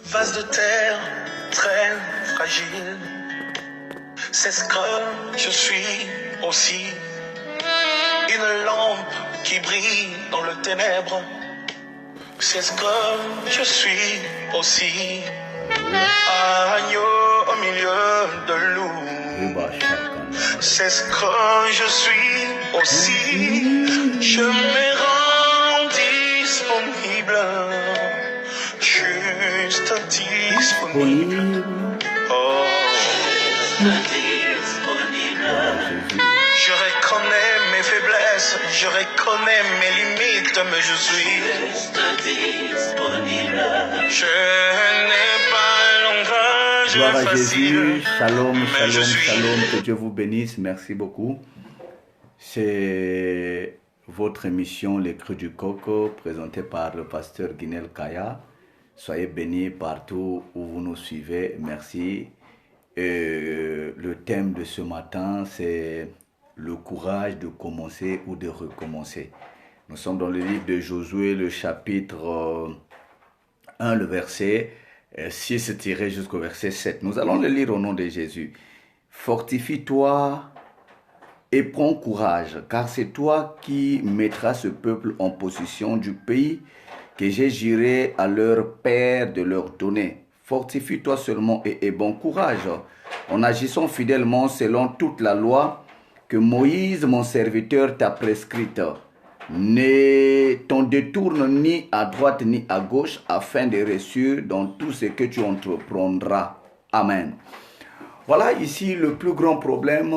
Vase de terre très fragile, c'est ce que je suis aussi. Une lampe qui brille dans le ténèbre, c'est ce que je suis aussi. Agneau au milieu de loup, c'est ce que je suis aussi. Je me rends disponible, juste disponible. Oh, je reconnais mes faiblesses, je reconnais mes limites, mais je suis juste disponible. Je n'ai pas l'engagement Gloire à facile. Jésus, shalom, mais je shalom, suis- shalom, que Dieu vous bénisse, merci beaucoup. C'est votre émission Les Creux du Coco, présentée par le pasteur Guinel Kaya. Soyez bénis partout où vous nous suivez, merci. Le thème de ce matin, c'est le courage de commencer ou de recommencer. Nous sommes dans le livre de Josué, le chapitre 1, le verset 6 tiré jusqu'au verset 7. Nous allons le lire au nom de Jésus. Fortifie-toi et prends courage, car c'est toi qui mettras ce peuple en possession du pays que j'ai juré à leur père de leur donner. Fortifie-toi seulement et aie bon courage, en agissant fidèlement selon toute la loi que Moïse, mon serviteur, t'a prescrite. Ne t'en détourne ni à droite ni à gauche, afin de réussir dans tout ce que tu entreprendras. Amen. Voilà ici le plus grand problème,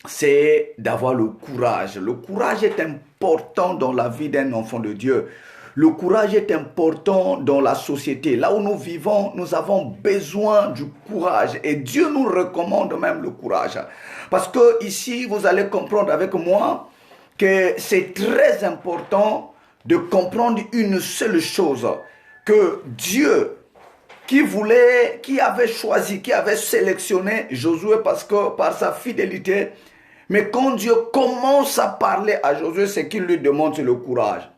c'est d'avoir le courage. Le courage est important dans la vie d'un enfant de Dieu. Le courage est important dans la société. Là où nous vivons, nous avons besoin du courage. Et Dieu nous recommande même le courage. Parce que ici, vous allez comprendre avec moi que c'est très important de comprendre une seule chose. Que Dieu, qui avait choisi, qui avait sélectionné Josué parce que par sa fidélité, mais quand Dieu commence à parler à Josué, c'est qu'il lui demande c'est le courage.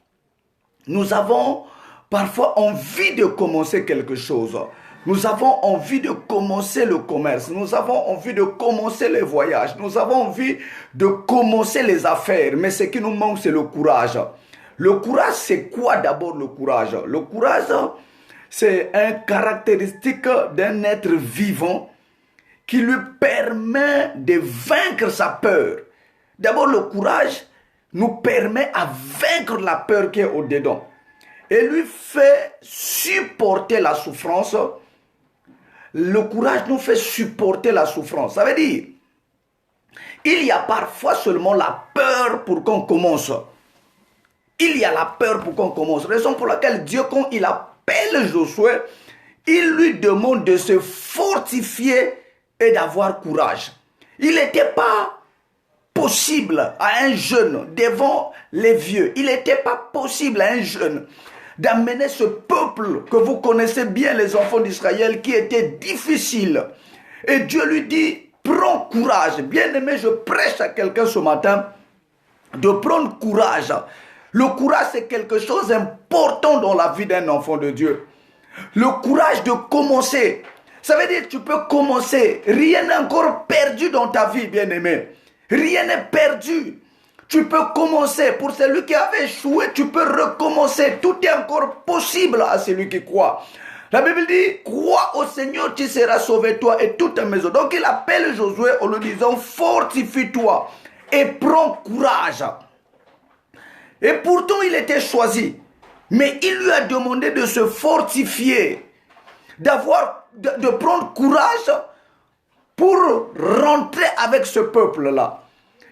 Nous avons parfois envie de commencer quelque chose. Nous avons envie de commencer le commerce. Nous avons envie de commencer les voyages. Nous avons envie de commencer les affaires. Mais ce qui nous manque, c'est le courage. Le courage, c'est quoi d'abord le courage? Le courage, c'est une caractéristique d'un être vivant qui lui permet de vaincre sa peur. D'abord, le courage nous permet à vaincre la peur qui est au-dedans et lui fait supporter la souffrance. Le courage nous fait supporter la souffrance. Ça veut dire, il y a parfois seulement la peur pour qu'on commence. Il y a la peur pour qu'on commence. Raison pour laquelle Dieu, quand il appelle Josué, il lui demande de se fortifier et d'avoir courage. Il n'était pas possible à un jeune devant les vieux. Il n'était pas possible à un jeune d'amener ce peuple que vous connaissez bien, les enfants d'Israël, qui était difficile. Et Dieu lui dit, prends courage. Bien-aimé, je prêche à quelqu'un ce matin de prendre courage. Le courage, c'est quelque chose d'important dans la vie d'un enfant de Dieu. Le courage de commencer. Ça veut dire que tu peux commencer. Rien n'est encore perdu dans ta vie, bien-aimé. Rien n'est perdu. Tu peux commencer. Pour celui qui avait échoué, tu peux recommencer. Tout est encore possible à celui qui croit. La Bible dit, crois au Seigneur, tu seras sauvé, toi et toute ta maison. Donc il appelle Josué en lui disant, fortifie-toi et prends courage. Et pourtant il était choisi. Mais il lui a demandé de se fortifier, de prendre courage pour rentrer avec ce peuple-là.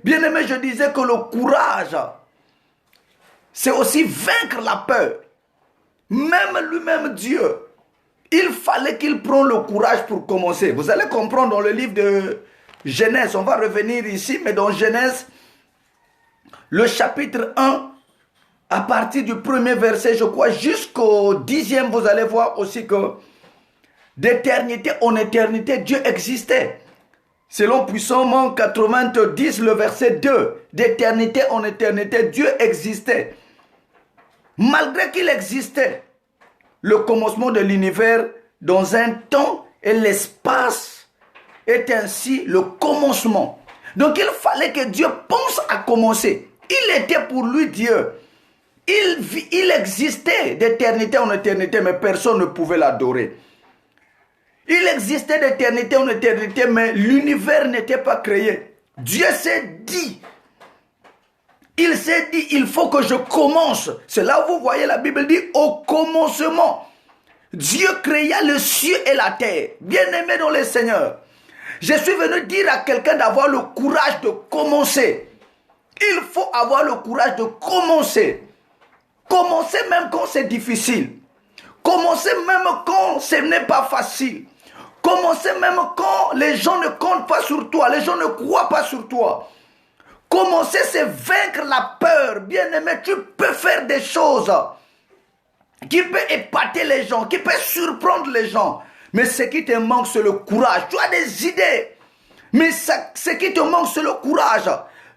Bien-aimé, je disais que le courage, c'est aussi vaincre la peur. Même lui-même Dieu, il fallait qu'il prenne le courage pour commencer. Vous allez comprendre dans le livre de Genèse, on va revenir ici, mais dans Genèse, le chapitre 1, à partir du premier verset, je crois, jusqu'au 10e, vous allez voir aussi que d'éternité en éternité, Dieu existait. Selon Psaume 90, le verset 2, d'éternité en éternité, Dieu existait. Malgré qu'il existait, le commencement de l'univers dans un temps et l'espace est ainsi le commencement. Donc il fallait que Dieu pense à commencer. Il était pour lui Dieu. Il existait d'éternité en éternité, mais personne ne pouvait l'adorer. Il existait d'éternité en éternité, mais l'univers n'était pas créé. Dieu s'est dit, il s'est dit, il faut que je commence. C'est là où vous voyez la Bible dit, au commencement, Dieu créa le ciel et la terre. Bien-aimé dans le Seigneur, je suis venu dire à quelqu'un d'avoir le courage de commencer. Il faut avoir le courage de commencer. Commencer même quand c'est difficile. Commencer même quand ce n'est pas facile. Commencer même quand les gens ne comptent pas sur toi. Les gens ne croient pas sur toi. Commencer, c'est vaincre la peur. Bien-aimé, tu peux faire des choses qui peuvent épater les gens, qui peuvent surprendre les gens. Mais ce qui te manque, c'est le courage. Tu as des idées. Mais ce qui te manque, c'est le courage.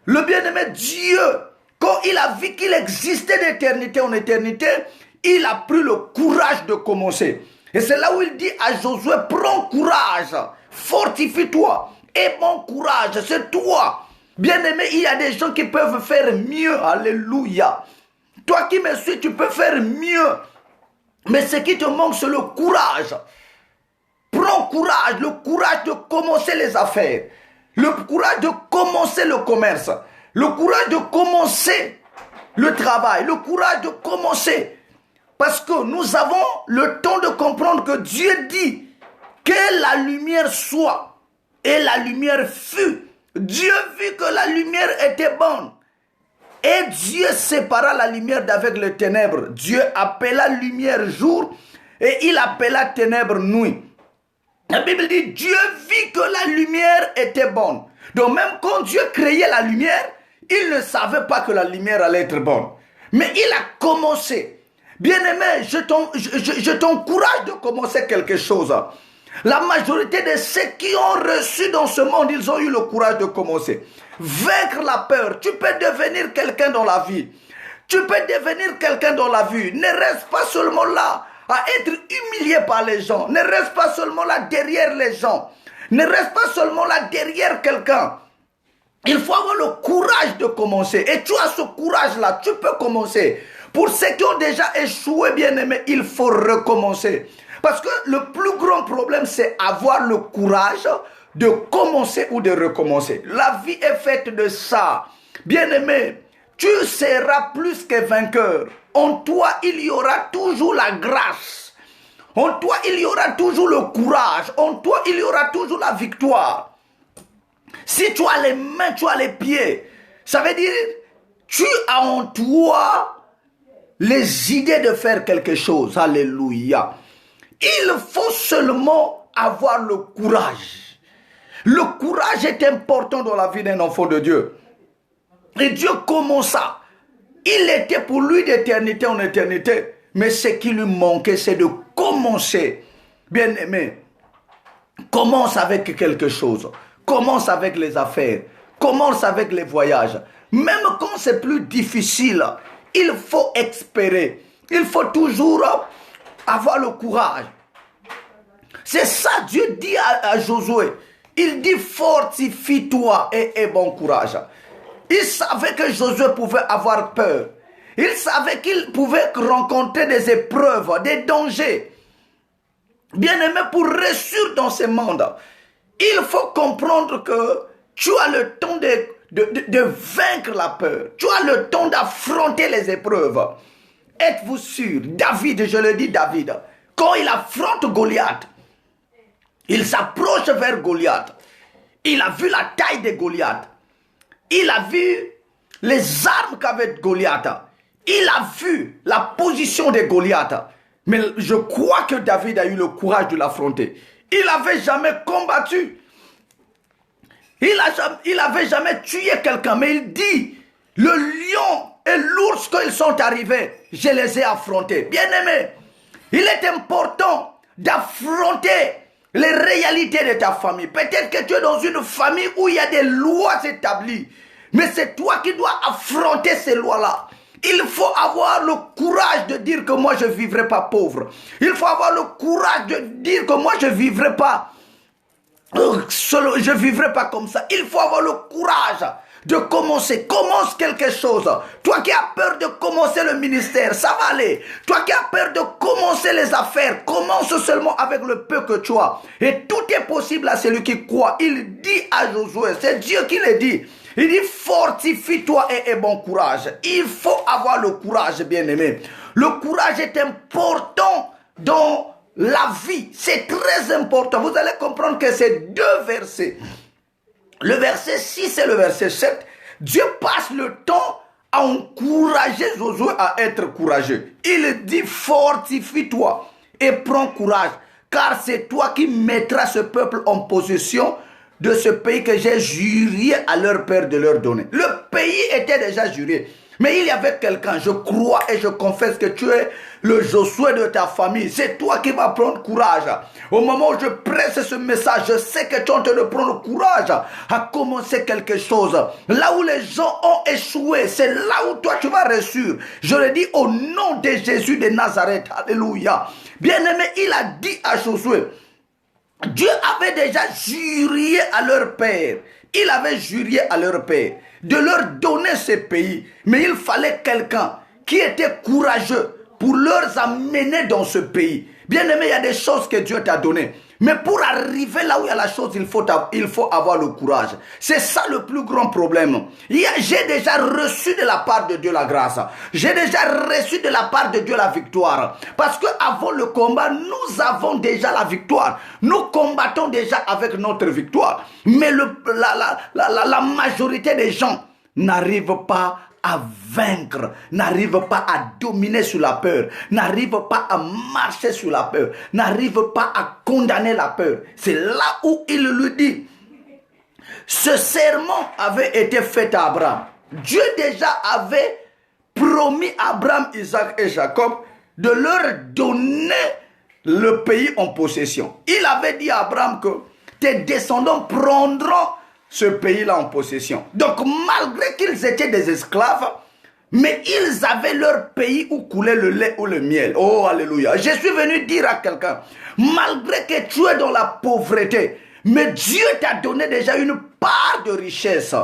Le bien-aimé Dieu, quand il a vu qu'il existait d'éternité en éternité, il a pris le courage de commencer. Et c'est là où il dit à Josué, prends courage, fortifie-toi, et mon courage, c'est toi. Bien-aimé, il y a des gens qui peuvent faire mieux, alléluia. Toi qui me suis, tu peux faire mieux. Mais ce qui te manque, c'est le courage. Prends courage, le courage de commencer les affaires, le courage de commencer le commerce, le courage de commencer le travail, le courage de commencer. Parce que nous avons le temps de comprendre que Dieu dit que la lumière soit et la lumière fut. Dieu vit que la lumière était bonne. Et Dieu sépara la lumière d'avec les ténèbres. Dieu appela lumière jour et il appela ténèbres nuit. La Bible dit, Dieu vit que la lumière était bonne. Donc même quand Dieu créait la lumière, il ne savait pas que la lumière allait être bonne. Mais il a commencé. Bien-aimé, je t'encourage de commencer quelque chose. La majorité de ceux qui ont reçu dans ce monde, ils ont eu le courage de commencer. Vaincre la peur. Tu peux devenir quelqu'un dans la vie. Tu peux devenir quelqu'un dans la vie. Ne reste pas seulement là à être humilié par les gens. Ne reste pas seulement là derrière les gens. Ne reste pas seulement là derrière quelqu'un. Il faut avoir le courage de commencer. Et tu as ce courage-là, tu peux commencer. Pour ceux qui ont déjà échoué, bien-aimés, il faut recommencer. Parce que le plus grand problème, c'est avoir le courage de commencer ou de recommencer. La vie est faite de ça. Bien-aimé, tu seras plus que vainqueur. En toi, il y aura toujours la grâce. En toi, il y aura toujours le courage. En toi, il y aura toujours la victoire. Si tu as les mains, tu as les pieds. Ça veut dire, tu as en toi les idées de faire quelque chose. Alléluia. Il faut seulement avoir le courage. Le courage est important dans la vie d'un enfant de Dieu. Et Dieu commença. Il était pour lui d'éternité en éternité. Mais ce qui lui manquait, c'est de commencer. Bien-aimé, commence avec quelque chose. Commence avec les affaires. Commence avec les voyages. Même quand c'est plus difficile, il faut espérer. Il faut toujours avoir le courage. C'est ça Dieu dit à Josué. Il dit fortifie-toi et aie bon courage. Il savait que Josué pouvait avoir peur. Il savait qu'il pouvait rencontrer des épreuves, des dangers. Bien-aimé, pour réussir dans ce monde, il faut comprendre que tu as le temps de vaincre la peur. Tu as le temps d'affronter les épreuves. Êtes-vous sûr? David, je le dis David, quand il affronte Goliath, il s'approche vers Goliath. Il a vu la taille de Goliath. Il a vu les armes qu'avait Goliath. Il a vu la position de Goliath. Mais je crois que David a eu le courage de l'affronter. Il n'avait jamais combattu. Il n'avait jamais tué quelqu'un. Mais il dit, le lion et l'ours, quand ils sont arrivés, je les ai affrontés. Bien-aimé, il est important d'affronter les réalités de ta famille. Peut-être que tu es dans une famille où il y a des lois établies. Mais c'est toi qui dois affronter ces lois-là. Il faut avoir le courage de dire que moi je ne vivrai pas pauvre. Il faut avoir le courage de dire que moi je ne vivrai pas je vivrai pas comme ça. Il faut avoir le courage de commencer. Commence quelque chose. Toi qui as peur de commencer le ministère, ça va aller. Toi qui as peur de commencer les affaires, commence seulement avec le peu que tu as. Et tout est possible à celui qui croit. Il dit à Josué, c'est Dieu qui le dit. Il dit, fortifie-toi et aie bon courage. Il faut avoir le courage, bien-aimé. Le courage est important dans la vie. C'est très important. Vous allez comprendre que ces deux versets, le verset 6 et le verset 7, Dieu passe le temps à encourager Josué à être courageux. Il dit, fortifie-toi et prends courage, car c'est toi qui mettras ce peuple en possession de ce pays que j'ai juré à leur père de leur donner. Le pays était déjà juré. Mais il y avait quelqu'un, je crois et je confesse que tu es le Josué de ta famille. C'est toi qui vas prendre courage. Au moment où je presse ce message, je sais que tu es en train de prendre courage à commencer quelque chose. Là où les gens ont échoué, c'est là où toi tu vas réussir. Je le dis au nom de Jésus de Nazareth. Alléluia. Bien-aimé, il a dit à Josué, Dieu avait déjà juré à leur père. Il avait juré à leur père de leur donner ce pays. Mais il fallait quelqu'un qui était courageux pour leur amener dans ce pays. Bien aimé, il y a des choses que Dieu t'a données. Mais pour arriver là où il y a la chose, il faut avoir le courage. C'est ça le plus grand problème. J'ai déjà reçu de la part de Dieu la grâce. J'ai déjà reçu de la part de Dieu la victoire. Parce que avant le combat, nous avons déjà la victoire. Nous combattons déjà avec notre victoire. Mais la majorité des gens n'arrivent pas à vaincre, n'arrive pas à dominer sur la peur, n'arrive pas à marcher sur la peur, n'arrive pas à condamner la peur. C'est là où il lui dit, ce serment avait été fait à Abraham. Dieu déjà avait promis à Abraham, Isaac et Jacob de leur donner le pays en possession. Il avait dit à Abraham que tes descendants prendront ce pays-là en possession. Donc, malgré qu'ils étaient des esclaves, mais ils avaient leur pays où coulait le lait ou le miel. Oh, alléluia. Je suis venu dire à quelqu'un, malgré que tu es dans la pauvreté, mais Dieu t'a donné déjà une part de richesse.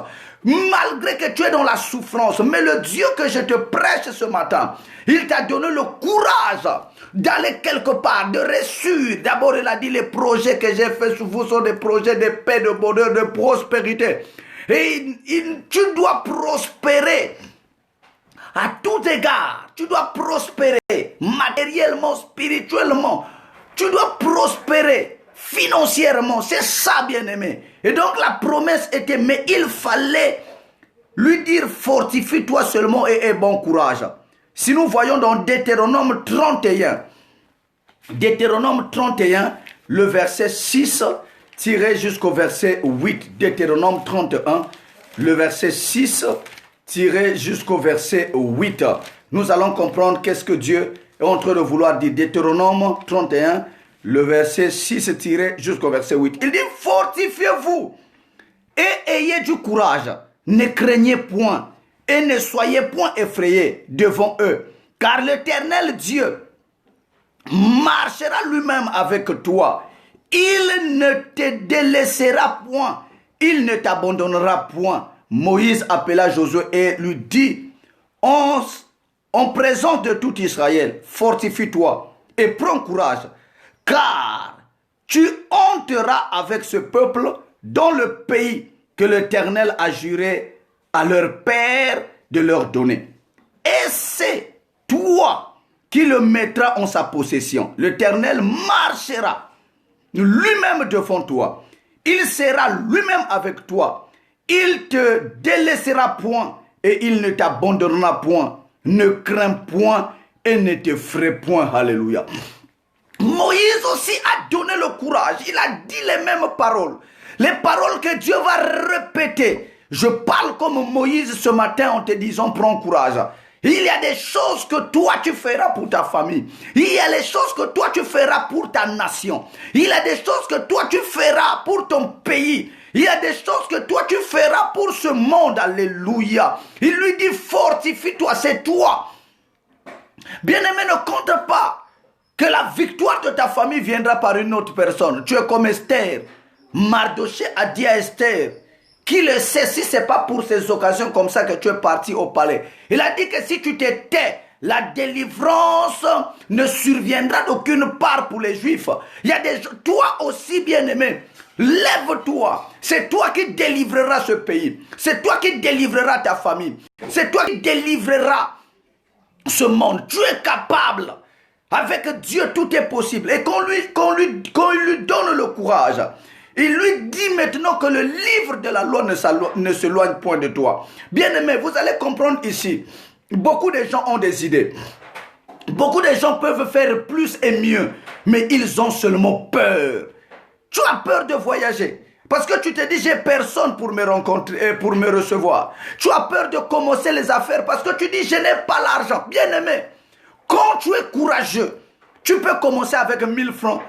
Malgré que tu es dans la souffrance, mais le Dieu que je te prêche ce matin, il t'a donné le courage d'aller quelque part, de réussir. D'abord, il a dit, les projets que j'ai faits sur vous sont des projets de paix, de bonheur, de prospérité. Et tu dois prospérer à tout égard. Tu dois prospérer matériellement, spirituellement. Tu dois prospérer financièrement. C'est ça, bien-aimé. Et donc, la promesse était, mais il fallait lui dire, fortifie-toi seulement et aie bon courage. Si nous voyons dans Deutéronome 31, le verset 6 tiré jusqu'au verset 8, Deutéronome 31, le verset 6 tiré jusqu'au verset 8, nous allons comprendre qu'est-ce que Dieu est en train de vouloir dire. Deutéronome 31, le verset 6 tiré jusqu'au verset 8. Il dit, fortifiez-vous et ayez du courage, ne craignez point. Et ne soyez point effrayés devant eux, car l'Éternel Dieu marchera lui-même avec toi. Il ne te délaissera point, il ne t'abandonnera point. Moïse appela Josué et lui dit, en présence de tout Israël, fortifie-toi et prends courage, car tu entreras avec ce peuple dans le pays que l'Éternel a juré à leur père de leur donner. Et c'est toi qui le mettras en sa possession. L'Éternel marchera lui-même devant toi. Il sera lui-même avec toi. Il te délaissera point et il ne t'abandonnera point. Ne crains point et ne t'effraie point. Alléluia. Moïse aussi a donné le courage. Il a dit les mêmes paroles. Les paroles que Dieu va répéter. Je parle comme Moïse ce matin en te disant, prends courage. Il y a des choses que toi tu feras pour ta famille. Il y a les choses que toi tu feras pour ta nation. Il y a des choses que toi tu feras pour ton pays. Il y a des choses que toi tu feras pour ce monde. Alléluia. Il lui dit fortifie-toi, c'est toi. Bien-aimé, ne compte pas que la victoire de ta famille viendra par une autre personne. Tu es comme Esther. Mardoché a dit à Esther, qui le sait si ce n'est pas pour ces occasions comme ça que tu es parti au palais. Il a dit que si tu te tais, la délivrance ne surviendra d'aucune part pour les Juifs. Il y a des... Toi aussi, bien-aimé, lève-toi. C'est toi qui délivreras ce pays. C'est toi qui délivreras ta famille. C'est toi qui délivreras ce monde. Tu es capable. Avec Dieu, tout est possible. Et quand il lui donne le courage, il lui dit maintenant que le livre de la loi ne s'éloigne point de toi. Bien-aimé, vous allez comprendre ici. Beaucoup de gens ont des idées. Beaucoup de gens peuvent faire plus et mieux. Mais ils ont seulement peur. Tu as peur de voyager. Parce que tu te dis, j'ai personne pour me rencontrer et pour me recevoir. Tu as peur de commencer les affaires parce que tu dis, je n'ai pas l'argent. Bien-aimé, quand tu es courageux, tu peux commencer avec 1000 francs.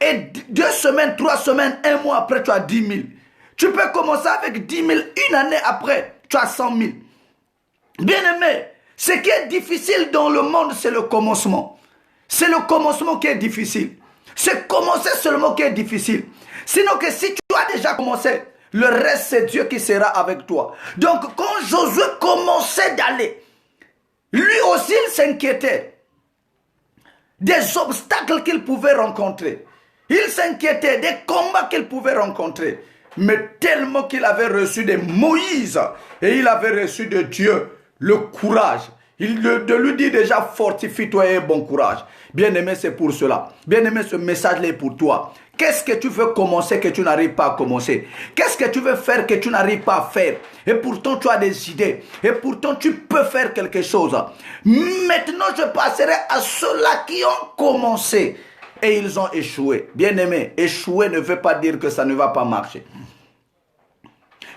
Et 2 semaines, 3 semaines, 1 mois après, tu as 10 000. Tu peux commencer avec 10 000. Une année après, tu as 100 000. Bien-aimé, ce qui est difficile dans le monde, c'est le commencement. C'est le commencement qui est difficile. C'est commencer seulement qui est difficile. Sinon que si tu as déjà commencé, le reste c'est Dieu qui sera avec toi. Donc quand Josué commençait d'aller, lui aussi il s'inquiétait des obstacles qu'il pouvait rencontrer. Il s'inquiétait des combats qu'il pouvait rencontrer. Mais tellement qu'il avait reçu de Moïse et il avait reçu de Dieu le courage. Il de lui dit déjà fortifie-toi et bon courage. Bien-aimé, c'est pour cela. Bien-aimé, ce message-là est pour toi. Qu'est-ce que tu veux commencer que tu n'arrives pas à commencer? Qu'est-ce que tu veux faire que tu n'arrives pas à faire? Et pourtant, tu as des idées. Et pourtant, tu peux faire quelque chose. Maintenant, je passerai à ceux-là qui ont commencé. Et ils ont échoué. Bien-aimé, échouer ne veut pas dire que ça ne va pas marcher.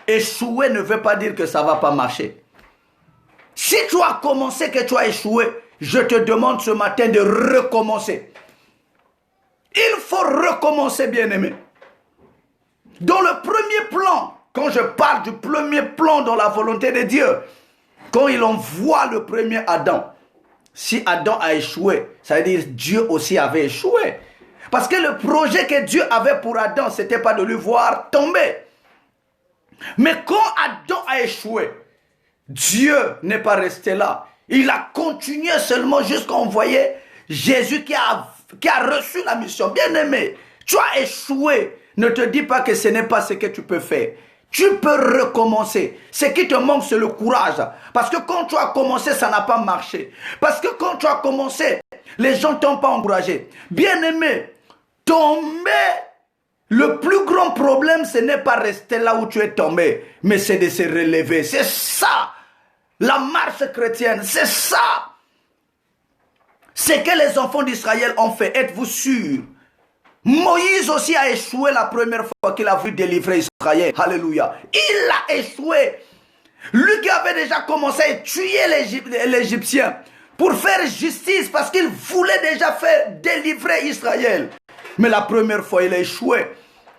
Échouer ne veut pas dire que ça ne va pas marcher. Si tu as commencé, que tu as échoué, je te demande ce matin de recommencer. Il faut recommencer, bien-aimé. Dans le premier plan, quand je parle du premier plan dans la volonté de Dieu, quand il envoie le premier Adam, si Adam a échoué, ça veut dire Dieu aussi avait échoué. Parce que le projet que Dieu avait pour Adam, ce n'était pas de lui voir tomber. Mais quand Adam a échoué, Dieu n'est pas resté là. Il a continué seulement jusqu'à envoyer Jésus qui a reçu la mission. Bien-aimé, tu as échoué. Ne te dis pas que ce n'est pas ce que tu peux faire. Tu peux recommencer. Ce qui te manque, c'est le courage. Parce que quand tu as commencé, ça n'a pas marché. Parce que quand tu as commencé, les gens ne t'ont pas encouragé. Bien-aimé, tomber, le plus grand problème, ce n'est pas rester là où tu es tombé, mais c'est de se relever. C'est ça, la marche chrétienne. C'est ça. C'est que les enfants d'Israël ont fait. Êtes-vous sûrs? Moïse aussi a échoué la première fois qu'il a vu délivrer Israël. Alléluia. Il a échoué. Lui qui avait déjà commencé à tuer l'Égyptien pour faire justice parce qu'il voulait déjà faire délivrer Israël. Mais la première fois, il a échoué.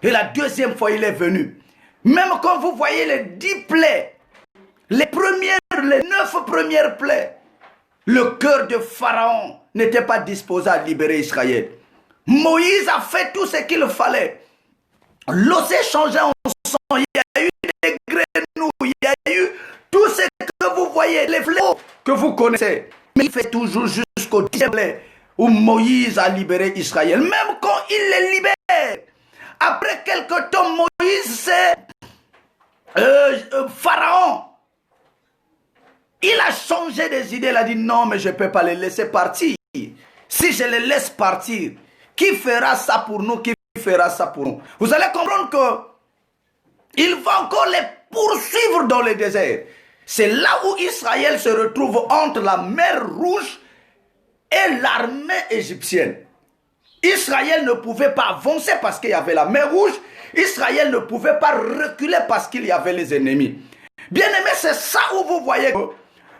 Et la deuxième fois, il est venu. Même quand vous voyez les 10 plaies, les 9 premières plaies, le cœur de Pharaon n'était pas disposé à libérer Israël. Moïse a fait tout ce qu'il fallait. L'eau s'est changée en sang. Il y a eu des grenouilles. Il y a eu tout ce que vous voyez, les fléaux que vous connaissez. Mais il fait toujours jusqu'au 10e plaie où Moïse a libéré Israël. Même quand il les libère, après quelque temps, Moïse, c'est Pharaon. Il a changé des idées. Il a dit non, mais je ne peux pas les laisser partir. Si je les laisse partir, qui fera ça pour nous? Qui fera ça pour nous? Vous allez comprendre que il va encore les poursuivre dans le désert. C'est là où Israël se retrouve entre la mer Rouge et l'armée égyptienne. Israël ne pouvait pas avancer parce qu'il y avait la mer Rouge. Israël ne pouvait pas reculer parce qu'il y avait les ennemis. Bien aimé, c'est ça où vous voyez que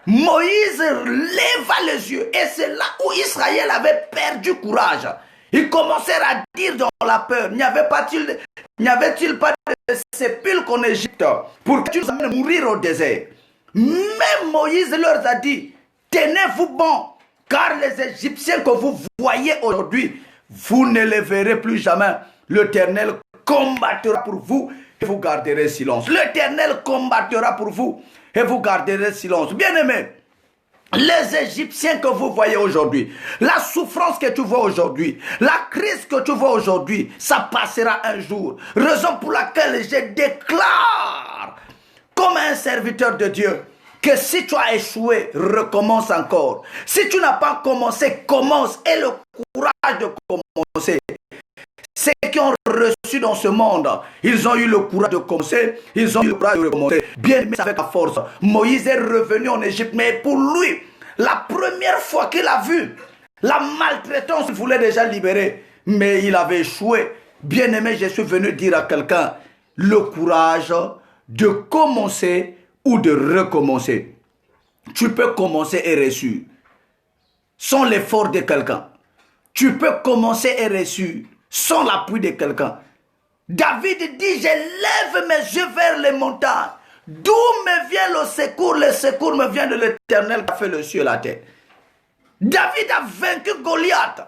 Moïse leva les yeux. Et c'est là où Israël avait perdu courage. Ils commencèrent à dire dans la peur, n'y avait-il pas de sépulcre en Égypte pour que tu nous amènes mourir au désert? Même Moïse leur a dit, tenez-vous bon, car les Égyptiens que vous voyez aujourd'hui, vous ne les verrez plus jamais. L'Éternel combattra pour vous et vous garderez silence. L'Éternel combattra pour vous et vous garderez silence. Bien-aimés, les Égyptiens que vous voyez aujourd'hui, la souffrance que tu vois aujourd'hui, la crise que tu vois aujourd'hui, ça passera un jour. Raison pour laquelle je déclare, comme un serviteur de Dieu, que si tu as échoué, recommence encore. Si tu n'as pas commencé, commence. Et le courage de commencer. Ceux qui ont reçu dans ce monde, ils ont eu le courage de commencer, ils ont eu le courage de recommencer. Bien aimé avec la force. Moïse est revenu en Égypte, mais pour lui, la première fois qu'il a vu la maltraitance, il voulait déjà libérer, mais il avait échoué. Bien aimé, je suis venu dire à quelqu'un, le courage de commencer ou de recommencer. Tu peux commencer et réussir sans l'effort de quelqu'un. Tu peux commencer et réussir sans l'appui de quelqu'un. David dit, je lève mes yeux vers les montagnes. D'où me vient le secours? Le secours me vient de l'Éternel qui a fait le ciel et la terre. David a vaincu Goliath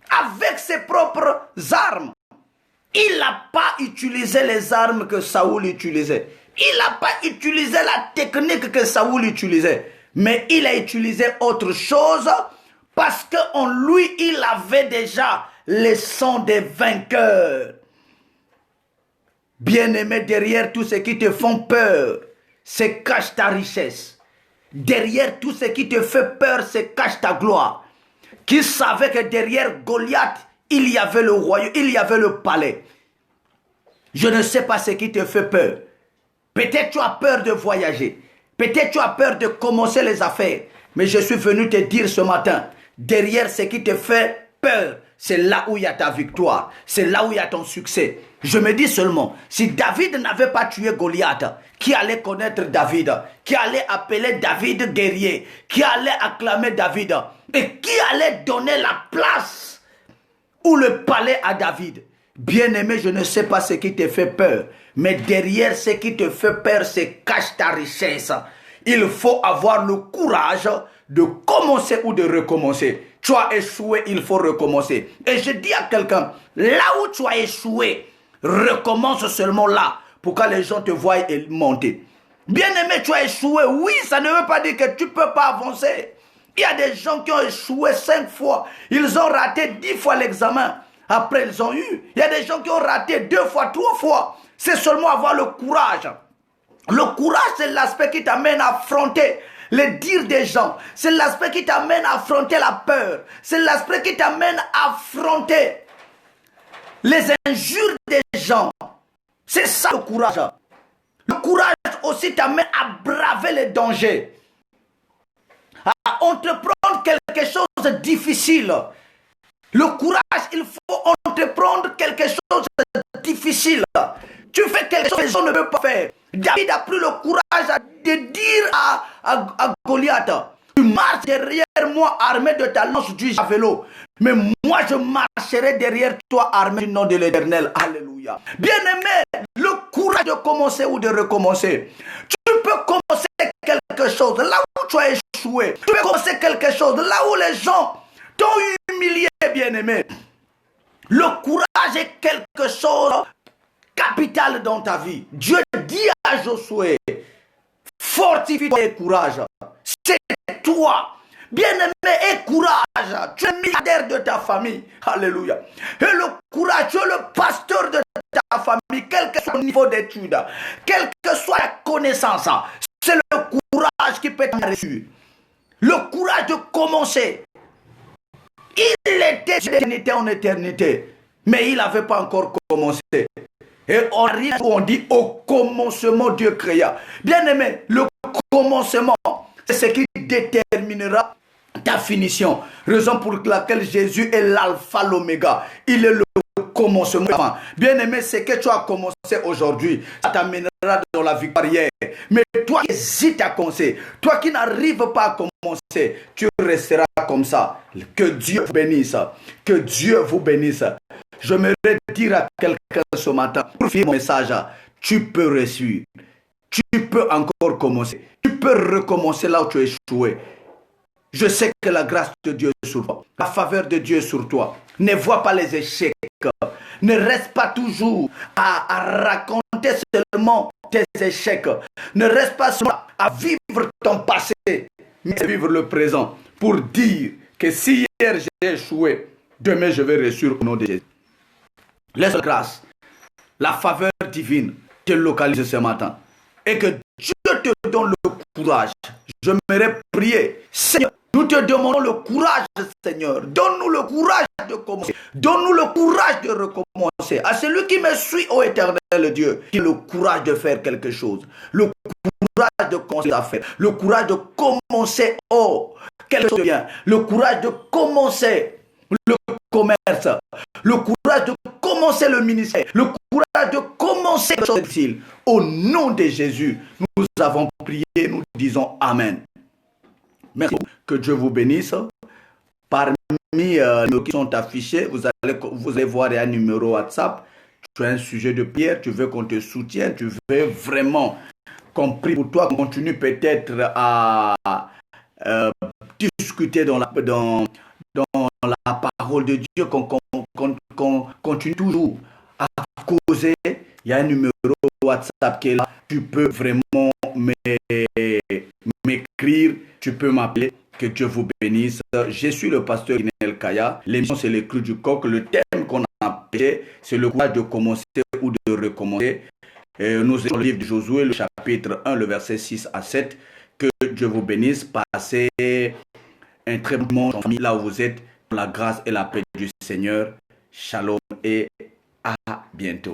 avec ses propres armes. Il n'a pas utilisé les armes que Saoul utilisait. Il n'a pas utilisé la technique que Saoul utilisait. Mais il a utilisé autre chose parce qu'en lui, il avait déjà le sang des vainqueurs. Bien-aimé, derrière tout ce qui te font peur, se cache ta richesse. Derrière tout ce qui te fait peur, se cache ta gloire. Qui savait que derrière Goliath, il y avait le royaume, il y avait le palais. Je ne sais pas ce qui te fait peur. Peut-être tu as peur de voyager. Peut-être tu as peur de commencer les affaires. Mais je suis venu te dire ce matin, derrière ce qui te fait peur, c'est là où il y a ta victoire. C'est là où il y a ton succès. Je me dis seulement, si David n'avait pas tué Goliath, qui allait connaître David, qui allait appeler David guerrier, qui allait acclamer David, et qui allait donner la place ou le palais à David. Bien-aimé, je ne sais pas ce qui te fait peur, mais derrière ce qui te fait peur, c'est cache ta richesse. Il faut avoir le courage de commencer ou de recommencer. Tu as échoué, il faut recommencer. Et je dis à quelqu'un, là où tu as échoué, recommence seulement là, pour que les gens te voient et monter. Bien-aimé, tu as échoué, oui, ça ne veut pas dire que tu ne peux pas avancer. Il y a des gens qui ont échoué 5 fois, ils ont raté 10 fois l'examen. Après, ils ont eu. Il y a des gens qui ont raté 2 fois, 3 fois. C'est seulement avoir le courage. Le courage, c'est l'aspect qui t'amène à affronter les dires des gens. C'est l'aspect qui t'amène à affronter la peur. C'est l'aspect qui t'amène à affronter les injures des gens. C'est ça le courage. Le courage aussi t'amène à braver les dangers. À entreprendre quelque chose de difficile. Le courage, il faut entreprendre quelque chose de difficile. Tu fais quelque chose que les gens ne peuvent pas faire. David a pris le courage de dire à Goliath, tu marches derrière moi armé de ta lance du javelot, mais moi je marcherai derrière toi armé du nom de l'Éternel. Alléluia. Bien-aimé, le courage de commencer ou de recommencer. Tu peux commencer quelque chose là où tu as échoué. Tu peux commencer quelque chose là où les gens t'ont humilié, bien-aimé. Le courage est quelque chose capital dans ta vie. Dieu dit à Josué, fortifie-toi et courage. C'est toi. Bien-aimé, et courage. Tu es milliardaire de ta famille. Alléluia. Et le courage, tu es le pasteur de ta famille, quel que soit le niveau d'études, quelle que soit la connaissance. C'est le courage qui peut t'arrêter. Le courage de commencer. Il était d'éternité en éternité, mais il n'avait pas encore commencé. Et on arrive où on dit au commencement Dieu créa. Bien aimé, le commencement, c'est ce qui déterminera ta finition. Raison pour laquelle Jésus est l'alpha, l'oméga. Il est le commencement. Bien-aimé, ce que tu as commencé aujourd'hui, ça t'amènera dans la victoire hier. Mais toi qui hésites à commencer, toi qui n'arrives pas à commencer, tu resteras comme ça. Que Dieu vous bénisse. Que Dieu vous bénisse. J'aimerais dire à quelqu'un ce matin, pour finir mon message, tu peux réussir. Tu peux encore commencer. Tu peux recommencer là où tu as échoué. Je sais que la grâce de Dieu est sur toi. La faveur de Dieu est sur toi. Ne vois pas les échecs. Ne reste pas toujours à raconter seulement tes échecs. Ne reste pas seulement à vivre ton passé, mais vivre le présent. Pour dire que si hier j'ai échoué, demain je vais réussir au nom de Jésus. Laisse la grâce, la faveur divine te localise ce matin. Et que Dieu te donne le courage. J'aimerais prier. Seigneur, nous te demandons le courage, Seigneur. Donne-nous le courage de commencer. Donne-nous le courage de recommencer. À celui qui me suit, ô éternel Dieu, qui a le courage de faire quelque chose. Le courage de commencer à faire. Le courage de commencer, quelque chose de bien. Le courage de commencer le commerce. Le courage de commencer le ministère. Le courage de commencer les choses difficiles. Au nom de Jésus, nous avons prié, nous disons Amen. Merci. Que Dieu vous bénisse. Parmi les numéros qui sont affichés, vous allez voir un numéro WhatsApp. Tu as un sujet de prière, tu veux qu'on te soutienne, tu veux vraiment qu'on prie pour toi, qu'on continue peut-être à discuter dans la parole de Dieu, qu'on continue toujours à causer. Il y a un numéro WhatsApp qui est là. Tu peux vraiment m'écrire, tu peux m'appeler. Que Dieu vous bénisse. Je suis le pasteur Guinel Kaya. L'émission, c'est les clous du coq. Le thème qu'on a pêché, c'est le courage de commencer ou de recommencer. Nous sommes dans le livre de Josué, le chapitre 1, le verset 6 à 7. Que Dieu vous bénisse. Passez un très bon dimanche en famille là où vous êtes. La grâce et la paix du Seigneur. Shalom et à bientôt.